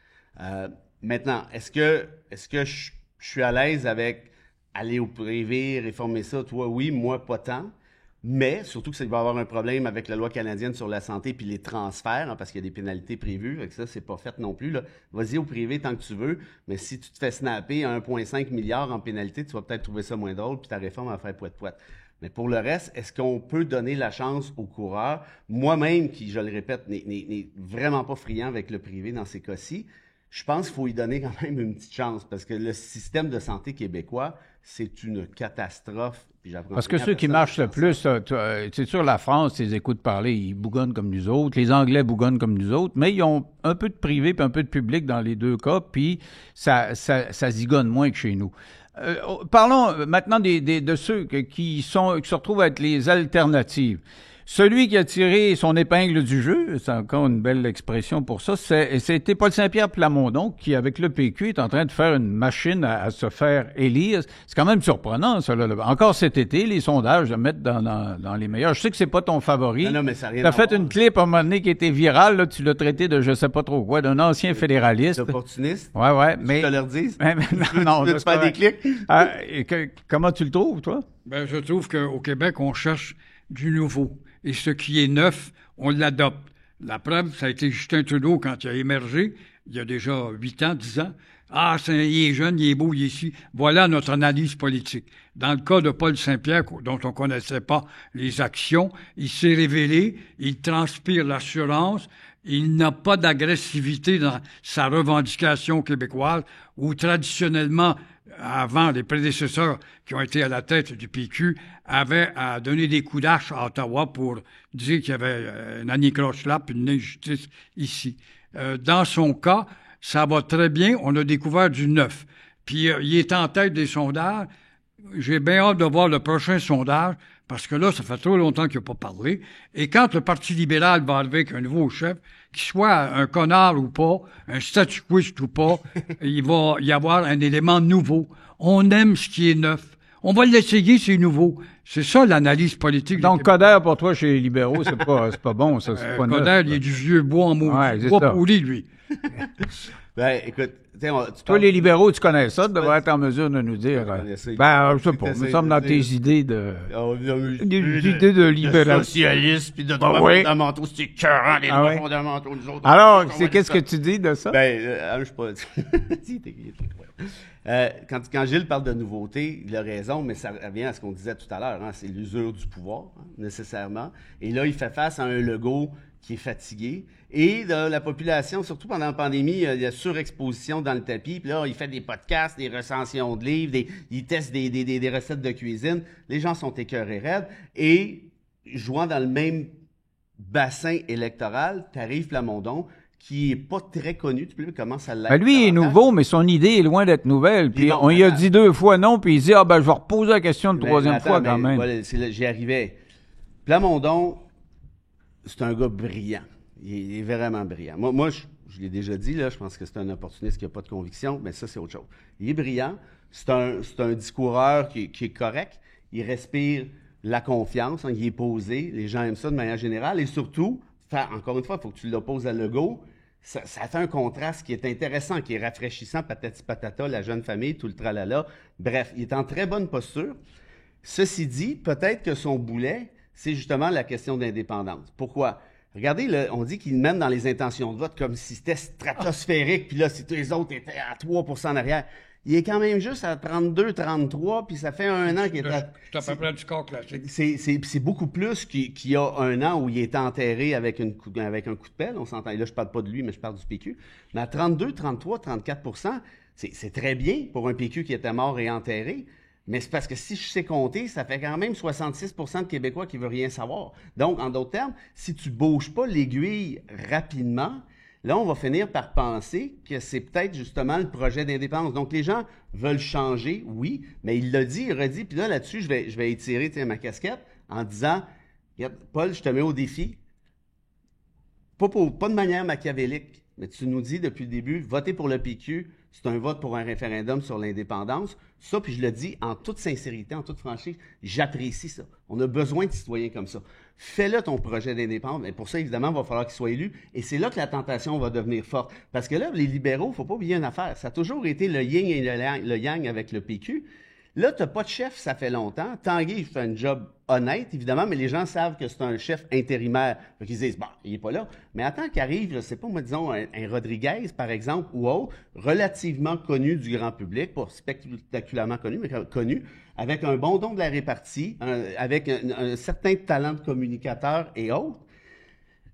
Maintenant, est-ce que je suis à l'aise avec aller au privé, réformer ça? Toi, oui, moi, pas tant. Mais, surtout que ça va avoir un problème avec la loi canadienne sur la santé puis les transferts, hein, parce qu'il y a des pénalités prévues. Avec ça, c'est pas fait non plus. Là. Vas-y au privé tant que tu veux, mais si tu te fais snapper 1,5 milliard en pénalité, tu vas peut-être trouver ça moins drôle puis ta réforme va faire poète-poète. Mais pour le reste, est-ce qu'on peut donner la chance aux coureurs? Moi-même, qui, je le répète, n'est vraiment pas friand avec le privé dans ces cas-ci, je pense qu'il faut y donner quand même une petite chance parce que le système de santé québécois, c'est une catastrophe. Parce que ceux qui marchent le plus, c'est sûr, la France, ils écoutent parler, ils bougonnent comme nous autres. Les Anglais bougonnent comme nous autres, mais ils ont un peu de privé puis un peu de public dans les deux cas, puis ça zigonne moins que chez nous. Parlons maintenant de ceux qui se retrouvent à être les alternatives. Celui qui a tiré son épingle du jeu, c'est encore une belle expression pour ça, c'était Paul Saint-Pierre Plamondon qui, avec le PQ, est en train de faire une machine à se faire élire. C'est quand même surprenant, ça. Là. Encore cet été, les sondages le mettent dans les meilleurs. Je sais que c'est pas ton favori. Non, mais ça n'a rien T'as à fait voir. une clip à un moment donné qui était virale, là, tu l'as traité de je sais pas trop quoi, d'un ancien fédéraliste. Opportuniste. Ouais, Tu mais... te leur dis? non, tu veux c'est faire pas des clics? comment tu le trouves, toi? Ben, je trouve qu'au Québec, on cherche du nouveau. Et ce qui est neuf, on l'adopte. La preuve, ça a été Justin Trudeau quand il a émergé, il y a déjà 8 ans, 10 ans. Ah, il est jeune, il est beau, il est ici. Voilà notre analyse politique. Dans le cas de Paul Saint-Pierre, dont on ne connaissait pas les actions, il s'est révélé, il transpire l'assurance, il n'a pas d'agressivité dans sa revendication québécoise, où traditionnellement, avant, les prédécesseurs qui ont été à la tête du PQ avaient à donner des coups d'arche à Ottawa pour dire qu'il y avait une anicroche là, puis une injustice ici. Dans son cas, ça va très bien. On a découvert du neuf. Puis il est en tête des sondages. J'ai bien hâte de voir le prochain sondage, parce que là, ça fait trop longtemps qu'il n'a pas parlé. Et quand le Parti libéral va arriver avec un nouveau chef, qu'il soit un connard ou pas, un statuquiste ou pas, il va y avoir un élément nouveau. On aime ce qui est neuf. On va l'essayer, c'est nouveau. C'est ça l'analyse politique. Donc, Coder, pour toi, chez les libéraux, c'est pas bon, ça. C'est pas Coder, neuf, il est du vieux bois en mou. Ouais, c'est bois ça. pourri, lui. Ben, écoute, toi, les libéraux, tu connais ça, tu devrais être en mesure de nous dire. Je sais pas, il me semble dans tes idées de. Des idées de libéraux. Socialistes, puis de droits fondamentaux, c'est écœurant, les droits fondamentaux, nous autres. Alors, qu'est-ce que tu dis de ça? Ben, je sais pas. Quand Gilles parle de nouveauté, il a raison, mais ça revient à ce qu'on disait tout à l'heure, hein, c'est l'usure du pouvoir, hein, nécessairement. Et là, il fait face à un Legault qui est fatigué. Et de la population, surtout pendant la pandémie, il y a surexposition dans le tapis. Puis là, il fait des podcasts, des recensions de livres, il teste des recettes de cuisine. Les gens sont écœurés raides. Et jouant dans le même bassin électoral, t'arrives Plamondon, qui est pas très connu. Tu peux lui comment ça l'être. Ben lui, il est nouveau, mais son idée est loin d'être nouvelle. Puis on y a dit 2 fois non, puis il dit, je vais reposer la question une 3e fois quand même. Voilà, j'y arrivais. Plamondon, c'est un gars brillant. Il est vraiment brillant. Moi je l'ai déjà dit, là, je pense que c'est un opportuniste qui n'a pas de conviction, mais ça, c'est autre chose. Il est brillant. C'est un discoureur qui est correct. Il respire la confiance. Hein, il est posé. Les gens aiment ça de manière générale. Et surtout, encore une fois, il faut que tu l'opposes à Legault. Ça fait un contraste qui est intéressant, qui est rafraîchissant, patati patata, la jeune famille, tout le tralala. Bref, il est en très bonne posture. Ceci dit, peut-être que son boulet, c'est justement la question d'indépendance. Pourquoi? Regardez, on dit qu'il mène dans les intentions de vote comme si c'était stratosphérique, puis là, si tous les autres étaient à 3% en arrière. Il est quand même juste à 32, 33, puis ça fait 1 an qu'il est à... C'est à peu près du score classique. C'est beaucoup plus qu'il y a 1 an où il est enterré avec un coup de pelle, on s'entend. Et là, je parle pas de lui, mais je parle du PQ. Mais à 32, 33, 34%, c'est très bien pour un PQ qui était mort et enterré. Mais c'est parce que si je sais compter, ça fait quand même 66% de Québécois qui ne veulent rien savoir. Donc, en d'autres termes, si tu ne bouges pas l'aiguille rapidement, là, on va finir par penser que c'est peut-être justement le projet d'indépendance. Donc, les gens veulent changer, oui, mais il l'a dit, il redit. Puis là-dessus, je vais étirer ma casquette en disant, regarde, Paul, je te mets au défi. Pas de manière machiavélique, mais tu nous dis depuis le début, votez pour le PQ, c'est un vote pour un référendum sur l'indépendance. Ça, puis je le dis en toute sincérité, en toute franchise, j'apprécie ça. On a besoin de citoyens comme ça. Fais-le ton projet d'indépendance, mais pour ça, évidemment, il va falloir qu'il soit élu, et c'est là que la tentation va devenir forte. Parce que là, les libéraux, il ne faut pas oublier une affaire, ça a toujours été le yin et le yang avec le PQ. Là, tu n'as pas de chef, ça fait longtemps. Tanguay fait un job honnête, évidemment, mais les gens savent que c'est un chef intérimaire. Fait qu'ils disent, bon, il n'est pas là. Mais attends qu'arrive, je sais pas, moi, disons, un Rodriguez, par exemple, ou autre, relativement connu du grand public, pas spectaculairement connu, mais connu, avec un bon don de la répartie, avec un certain talent de communicateur et autres.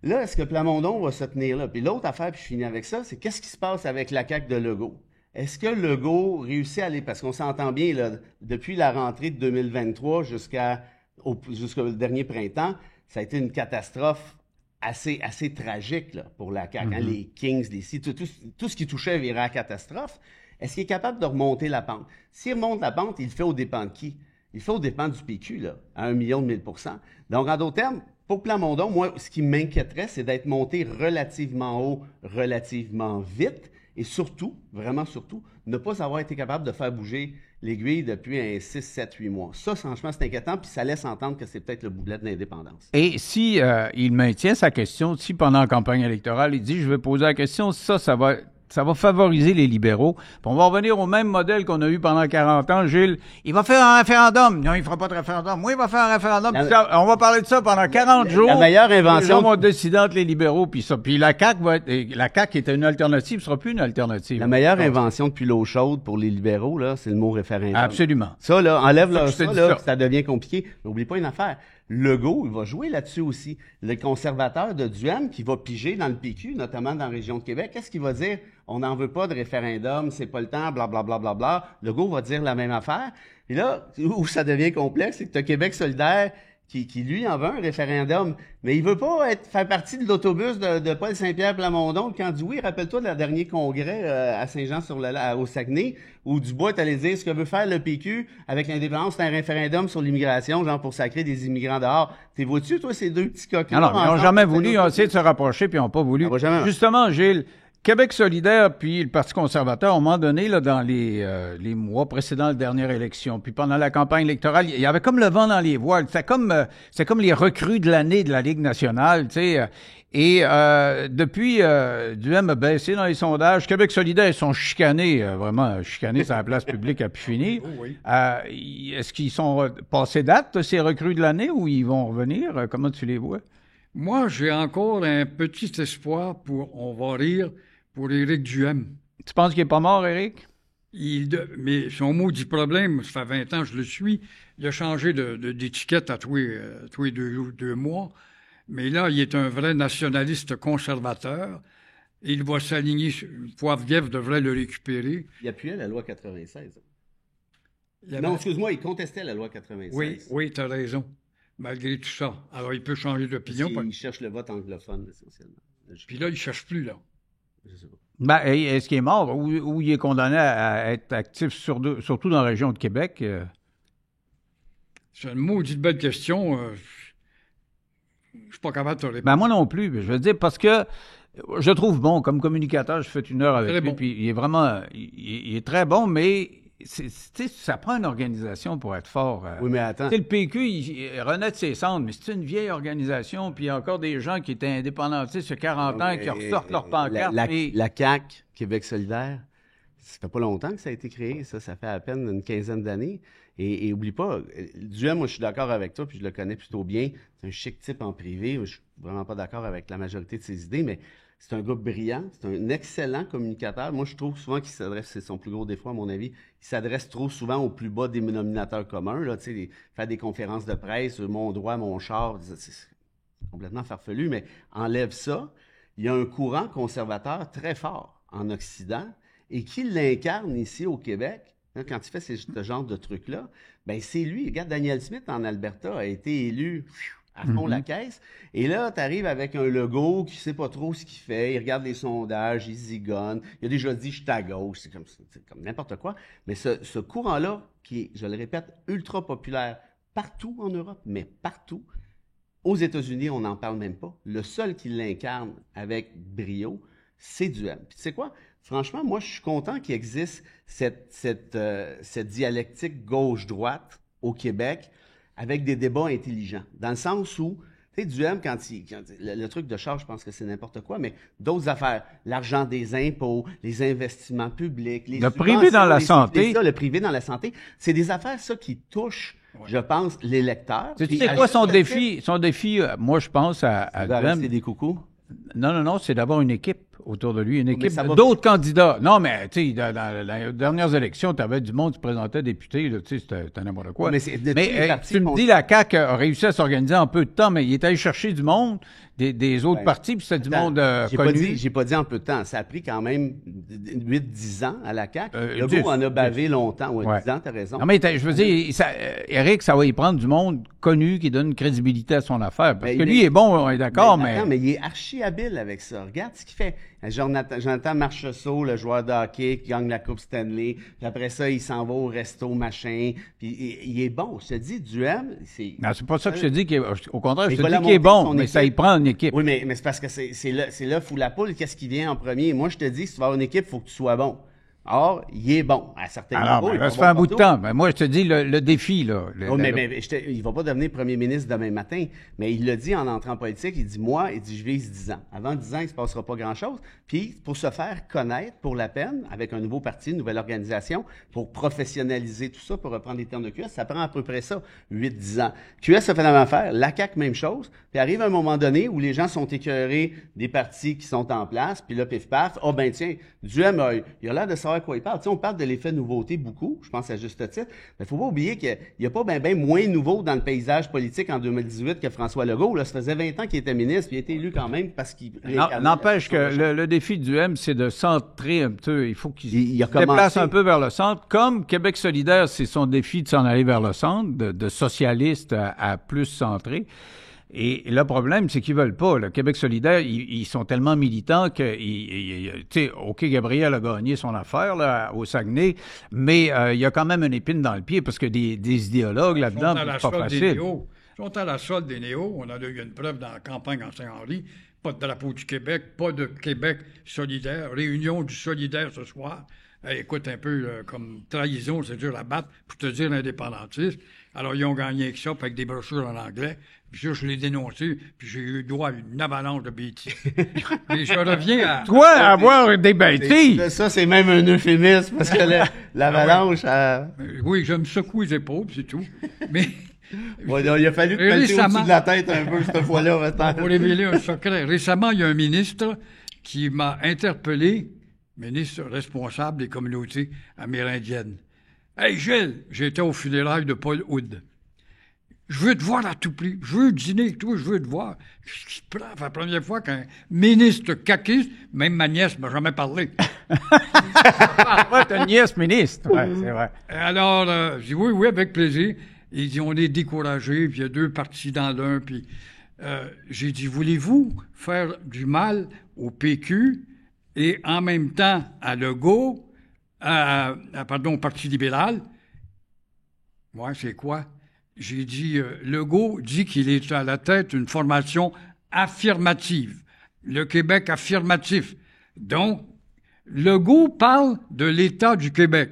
Là, est-ce que Plamondon va se tenir là? Puis l'autre affaire, puis je finis avec ça, c'est qu'est-ce qui se passe avec la CAQ de Legault? Est-ce que Legault réussit à aller, parce qu'on s'entend bien, là, depuis la rentrée de 2023 jusqu'au dernier printemps, ça a été une catastrophe assez tragique là, pour la CAQ. Hein? Les Kings, tout ce qui touchait virait à la catastrophe. Est-ce qu'il est capable de remonter la pente? S'il remonte la pente, il le fait aux dépens de qui? Il le fait aux dépens du PQ, là, à 1 million de 1000 %. Donc, en d'autres termes, pour Plamondon, moi, ce qui m'inquiéterait, c'est d'être monté relativement haut, relativement vite, et surtout, vraiment surtout, ne pas avoir été capable de faire bouger l'aiguille depuis un 6, 7, 8 mois. Ça, franchement, c'est inquiétant, puis ça laisse entendre que c'est peut-être le boulet de l'indépendance. Et si il maintient sa question, si pendant la campagne électorale, il dit « je vais poser la question », ça va favoriser les libéraux. Puis on va revenir au même modèle qu'on a eu pendant 40 ans. Gilles, il va faire un référendum. Non, il ne fera pas de référendum. Moi, il va faire un référendum. On va parler de ça pendant 40 jours. La meilleure invention. Les gens vont décider entre les libéraux, puis ça. Puis la CAQ qui était une alternative, ne sera plus une alternative. La meilleure invention depuis l'eau chaude pour les libéraux, là, c'est le mot référendum. Absolument. Ça, là, enlève ça devient compliqué. N'oublie pas une affaire. Legault, il va jouer là-dessus aussi. Le conservateur de Duhem, qui va piger dans le PQ, notamment dans la région de Québec, qu'est-ce qu'il va dire? On n'en veut pas de référendum, c'est pas le temps, blablabla. Bla, bla, bla. Legault va dire la même affaire. Et là, où ça devient complexe, c'est que tu as Québec solidaire qui, lui, en veut un référendum. Mais il veut pas faire partie de l'autobus de Paul Saint-Pierre Plamondon. Quand dit oui, rappelle-toi de la dernier congrès à Saint-Jean au Saguenay, où Dubois est allé dire ce que veut faire le PQ avec l'indépendance, c'est un référendum sur l'immigration, genre pour sacrer des immigrants dehors. T'es vois-tu, toi, ces deux petits coquins? Non, ils n'ont jamais voulu, ils ont essayé de se rapprocher, puis ils n'ont pas voulu. Justement, Gilles, Québec solidaire puis le Parti conservateur, à un moment donné, là, dans les mois précédents la dernière élection, puis pendant la campagne électorale, il y avait comme le vent dans les voiles. C'était comme les recrues de l'année de la Ligue nationale, tu sais. Et depuis, Duhem a baissé dans les sondages. Québec solidaire, ils sont chicanés, vraiment chicanés sur la place publique à pu finir. Oh oui. Est-ce qu'ils sont passés date, ces recrues de l'année, ou ils vont revenir? Comment tu les vois? Moi, j'ai encore un petit espoir on va rire, pour Éric Duhem. Tu penses qu'il n'est pas mort, Éric? Mais son maudit problème, ça fait 20 ans que je le suis, il a changé d'étiquette à tous les deux mois, mais là, il est un vrai nationaliste conservateur. Il va s'aligner, Poilievre devrait le récupérer. Il appuyait la loi 96. Non, excuse-moi, il contestait la loi 96. Oui, tu as raison. Malgré tout ça. Alors, il peut changer d'opinion. Il cherche le vote anglophone, essentiellement. Puis là, il ne cherche plus, là. Je sais pas. Ben, est-ce qu'il est mort ou il est condamné à être actif surtout dans la région de Québec? C'est une maudite belle question. Je ne suis pas capable de te répondre. Ben, moi non plus. Je veux dire, parce que je le trouve bon. Comme communicateur, je fais 1 heure avec lui. Bon. Puis il est vraiment... Il est très bon, mais... ça prend une organisation pour être fort. Oui, mais attends. Le PQ, il renaît de ses cendres, mais c'est une vieille organisation, puis il y a encore des gens qui étaient indépendantistes il y a 40 ans, qui ressortent leur pancarte. La CAQ, Québec solidaire, ça fait pas longtemps que ça a été créé, ça fait à peine une quinzaine d'années. Et oublie pas, Duhem, moi je suis d'accord avec toi, puis je le connais plutôt bien, c'est un chic type en privé, je suis vraiment pas d'accord avec la majorité de ses idées, mais c'est un gars brillant, c'est un excellent communicateur. Moi, je trouve souvent qu'il s'adresse, c'est son plus gros défaut à mon avis, il s'adresse trop souvent au plus bas des dénominateurs communs, là, tu sais, faire des conférences de presse, mon droit, mon char, c'est complètement farfelu, mais enlève ça. Il y a un courant conservateur très fort en Occident et qui l'incarne ici au Québec. Quand il fait ce genre de trucs-là, ben c'est lui. Regarde, Daniel Smith en Alberta a été élu à fond la caisse. Et là, tu arrives avec un Legault qui ne sait pas trop ce qu'il fait. Il regarde les sondages, il zigonne. Il a déjà dit « je suis à gauche ». C'est comme n'importe quoi. Mais ce courant-là, qui est, je le répète, ultra populaire partout en Europe, mais partout, aux États-Unis, on n'en parle même pas. Le seul qui l'incarne avec brio, c'est Duhem. Puis tu sais quoi? franchement, moi, je suis content qu'il existe cette dialectique gauche-droite au Québec avec des débats intelligents. Dans le sens où, tu sais, Duhem, le truc de charge, je pense que c'est n'importe quoi, mais d'autres affaires, l'argent des impôts, les investissements publics, les le privé dans la santé. le privé dans la santé, c'est des affaires, ça, qui touchent, je pense, l'électeur. Tu sais quoi son défi? Son défi, moi, je pense à Duhem. C'est des coucous? Non, c'est d'avoir une équipe autour de lui, une équipe d'autres candidats. Non, mais tu sais, dans les dernières élections, tu avais du monde qui se présentait député, tu sais, c'était n'importe quoi. Mais tu me dis, la CAQ a réussi à s'organiser en peu de temps, mais il est allé chercher du monde, des autres partis, puis c'était du monde connu. J'ai pas dit en peu de temps. Ça a pris quand même 8-10 ans à la CAQ. Legault en a bavé longtemps. 10 ans, t'as raison. Non, mais je veux dire, Éric, ça va y prendre du monde connu qui donne crédibilité à son affaire. Parce que lui est bon, on est d'accord, mais... mais il est archi habile avec ça. Regarde ce qu'il fait. Jonathan Marchessault, le joueur de hockey qui gagne la Coupe Stanley. Puis après ça, il s'en va au resto, machin. Puis il est bon. Je te dis, Duhem, c'est... Non, c'est pas ça que je te dis. Au contraire, je te dis qu'il est bon, mais ça y prend une équipe. Oui, mais c'est parce que c'est l'œuf ou la poule. Qu'est-ce qui vient en premier? Moi, je te dis, si tu vas avoir une équipe, il faut que tu sois bon. Or, il est bon. À certains niveaux, ça fait un bout de temps. Mais moi, je te dis, le défi, là. Il va pas devenir premier ministre demain matin. Mais il l'a dit en entrant en politique. Il dit, je vise 10 ans. Avant 10 ans, il se passera pas grand-chose. Puis, pour se faire connaître pour la peine, avec un nouveau parti, une nouvelle organisation, pour professionnaliser tout ça, pour reprendre les termes de QS, ça prend à peu près ça, 8-10 ans. QS a fait la même affaire. La CAQ, même chose. Puis arrive un moment donné où les gens sont écœurés des partis qui sont en place. Puis là, pif-paf, tiens, Duhem, il a l'air de savoir quoi il parle. Tu sais, on parle de l'effet nouveauté beaucoup, je pense à juste titre, mais il faut pas oublier qu'il n'y a pas ben moins nouveau dans le paysage politique en 2018 que François Legault. Là, ça faisait 20 ans qu'il était ministre, puis il a été élu quand même parce qu'il... N'empêche que le défi du M, c'est de centrer un peu. Il faut qu'il se déplace un peu vers le centre. Comme Québec solidaire, c'est son défi de s'en aller vers le centre, de socialiste à plus centré. Et le problème, c'est qu'ils veulent pas. Le Québec solidaire, ils sont tellement militants que, tu sais, OK, Gabriel a gagné son affaire là, au Saguenay, mais il y a quand même une épine dans le pied parce que des idéologues là-dedans, c'est pas facile. Ils sont à la solde des néos. On a eu une preuve dans la campagne en Saint-Henri. Pas de drapeau du Québec, pas de Québec solidaire. Réunion du solidaire ce soir. Écoute, un peu comme trahison, c'est dur à battre, pour te dire indépendantiste. Alors, ils ont gagné avec ça, avec des brochures en anglais. Puis ça, je l'ai dénoncé, puis j'ai eu droit à une avalanche de bêtises. Mais je reviens à... Toi, avoir des bêtises! Ça, c'est même un euphémisme, parce que l'avalanche... Oui, je me secoue les épaules, c'est tout. Mais... il a fallu te mettre au-dessus de la tête un peu, cette fois-là. Pour révéler un secret. Récemment, il y a un ministre qui m'a interpellé, ministre responsable des communautés amérindiennes. « Hey, Gilles, j'étais au funérailles de Paul Hood. Je veux te voir à tout prix. Je veux dîner, toi, je veux te voir. » C'est la première fois qu'un ministre caquiste, même ma nièce m'a jamais parlé. Ouais, t'as une nièce ministre. Ouais, c'est vrai. Alors, je dis oui, avec plaisir. Il dit, on est découragés, puis il y a 2 partis dans l'un, puis j'ai dit, voulez-vous faire du mal au PQ et en même temps à Legault, au Parti libéral? Ouais, c'est quoi? J'ai dit, Legault dit qu'il est à la tête d'une formation affirmative. Le Québec affirmatif. Donc, Legault parle de l'État du Québec.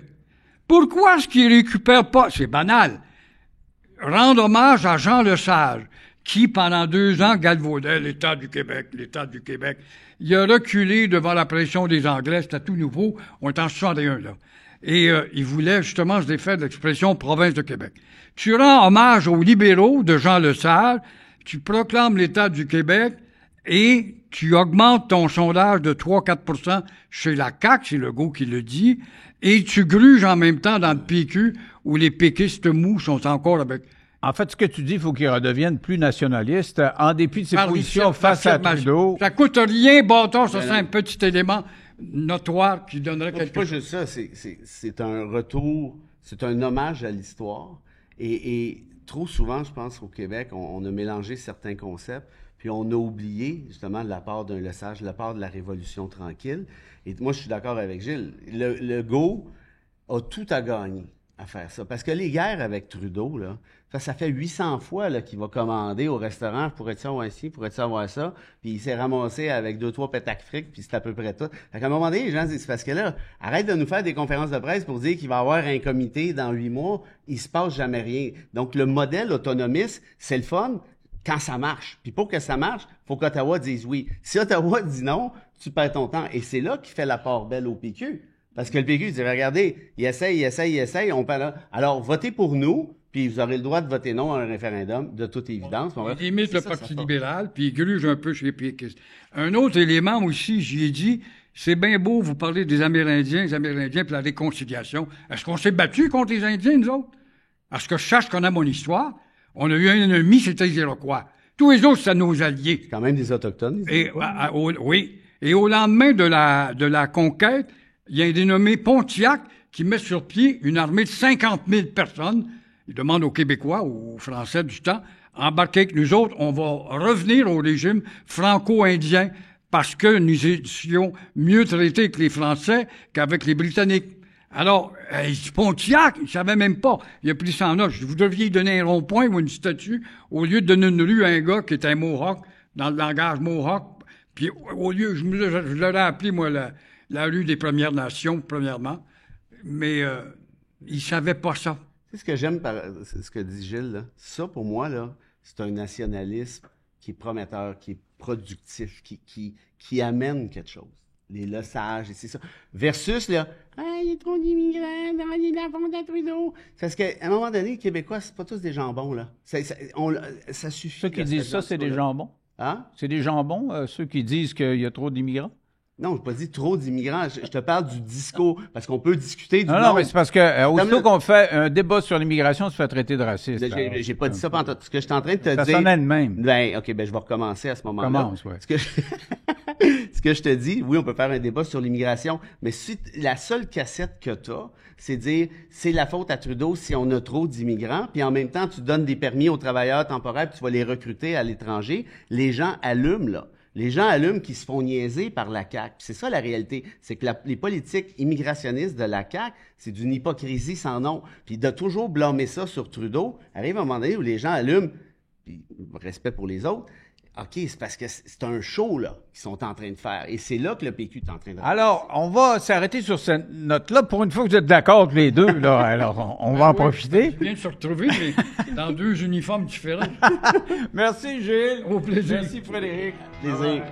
Pourquoi est-ce qu'il récupère pas? C'est banal. Rendre hommage à Jean Lesage, qui, pendant 2 ans, galvaudait l'État du Québec. Il a reculé devant la pression des Anglais, c'était tout nouveau, on est en 61, là. Et il voulait justement se défaire de l'expression « province de Québec ». Tu rends hommage aux libéraux de Jean Lesage, tu proclames l'État du Québec et tu augmentes ton sondage de 3-4% chez la CAQ, c'est Legault qui le dit, et tu gruges en même temps dans le PQ où les péquistes mous sont encore avec... En fait, ce que tu dis, il faut qu'il redevienne plus nationaliste en dépit de ses positions face à Trudeau. Ça coûte rien, bâton, ça c'est un petit élément notoire qui donnerait quelque chose. C'est pas juste ça, c'est un retour, c'est un hommage à l'histoire. Et trop souvent, je pense, au Québec, on a mélangé certains concepts, puis on a oublié, justement, de la part d'un Lesage, de la part de la Révolution tranquille. Et moi, je suis d'accord avec Gilles. Le Legault a tout à gagner. à faire ça. Parce que les guerres avec Trudeau, là, ça fait 800 fois là, qu'il va commander au restaurant, pourrais-tu avoir ci, pourrais-tu avoir ça, puis il s'est ramassé avec 2-3 pétacs frites, puis c'est à peu près tout. Fait qu'à un moment donné, les gens disent, c'est parce que là, arrête de nous faire des conférences de presse pour dire qu'il va y avoir un comité dans 8 mois, il se passe jamais rien. Donc, le modèle autonomiste, c'est le fun quand ça marche. Puis pour que ça marche, faut qu'Ottawa dise oui. Si Ottawa dit non, tu perds ton temps. Et c'est là qu'il fait la part belle au PQ. Parce que le PQ dit, regardez, il essaye, on parle. Alors, votez pour nous, puis vous aurez le droit de voter non à un référendum, de toute évidence. Il imite le Parti libéral, puis il gruge un peu chez les péquistes. Un autre élément aussi, j'y ai dit, c'est bien beau, vous parlez des Amérindiens, puis la réconciliation. Est-ce qu'on s'est battu contre les Indiens, nous autres? Parce que je cherche qu'on a mon histoire. On a eu un ennemi, c'était les Iroquois. Tous les autres, c'est nos alliés. C'est quand même des Autochtones. Oui. Et au lendemain de la conquête, il y a un dénommé Pontiac qui met sur pied une armée de 50 000 personnes. Il demande aux Québécois, aux Français du temps, embarquez avec nous autres, on va revenir au régime franco-indien parce que nous étions mieux traités que les Français qu'avec les Britanniques. Alors, Pontiac, il savait même pas. Il a pris ça en note. Vous deviez donner un rond-point ou une statue au lieu de donner une rue à un gars qui était un Mohawk, dans le langage Mohawk. Puis au lieu, je l'aurais appelé, moi, la rue des Premières Nations, premièrement. Mais il savait pas ça. C'est ce que j'aime par ce que dit Gilles, là. Ça, pour moi, là, c'est un nationalisme qui est prometteur, qui est productif, qui amène quelque chose. Les losages, et c'est ça. Versus, là, il y a trop d'immigrants dans la fonte à Trudeau. Parce qu'à un moment donné, les Québécois, c'est pas tous des jambons, là. Ça suffit. Ceux qui disent ça, c'est des jambons? Hein? C'est des jambons, ceux qui disent qu'il y a trop d'immigrants? Non, je n'ai pas dit trop d'immigrants. Je te parle du discours, parce qu'on peut discuter du Non, mais c'est parce que aussitôt qu'on fait un débat sur l'immigration, on se fait traiter de raciste. J'ai pas dit ça pendant tout. Ce que je suis en train de te dire... Ça sonnait de même. Ben, OK, ben je vais recommencer à ce moment-là. Commence, ouais. Ce que je te dis, oui, on peut faire un débat sur l'immigration, mais si la seule cassette que tu as, c'est dire c'est la faute à Trudeau si on a trop d'immigrants, puis en même temps, tu donnes des permis aux travailleurs temporaires, puis tu vas les recruter à l'étranger, les gens allument, là. Les gens allument qui se font niaiser par la CAQ. C'est ça la réalité. C'est que les politiques immigrationnistes de la CAQ, c'est d'une hypocrisie sans nom. Puis de toujours blâmer ça sur Trudeau, arrive un moment donné où les gens allument, puis respect pour les autres, OK, c'est parce que c'est un show, là, qu'ils sont en train de faire. Et c'est là que le PQ est en train de... Alors, on va s'arrêter sur cette note-là. Pour une fois que vous êtes d'accord, les deux, là, alors on va en profiter. Je viens de se retrouver, mais dans deux uniformes différents. Merci, Gilles. Au plaisir. Merci, Frédéric. Plaisir.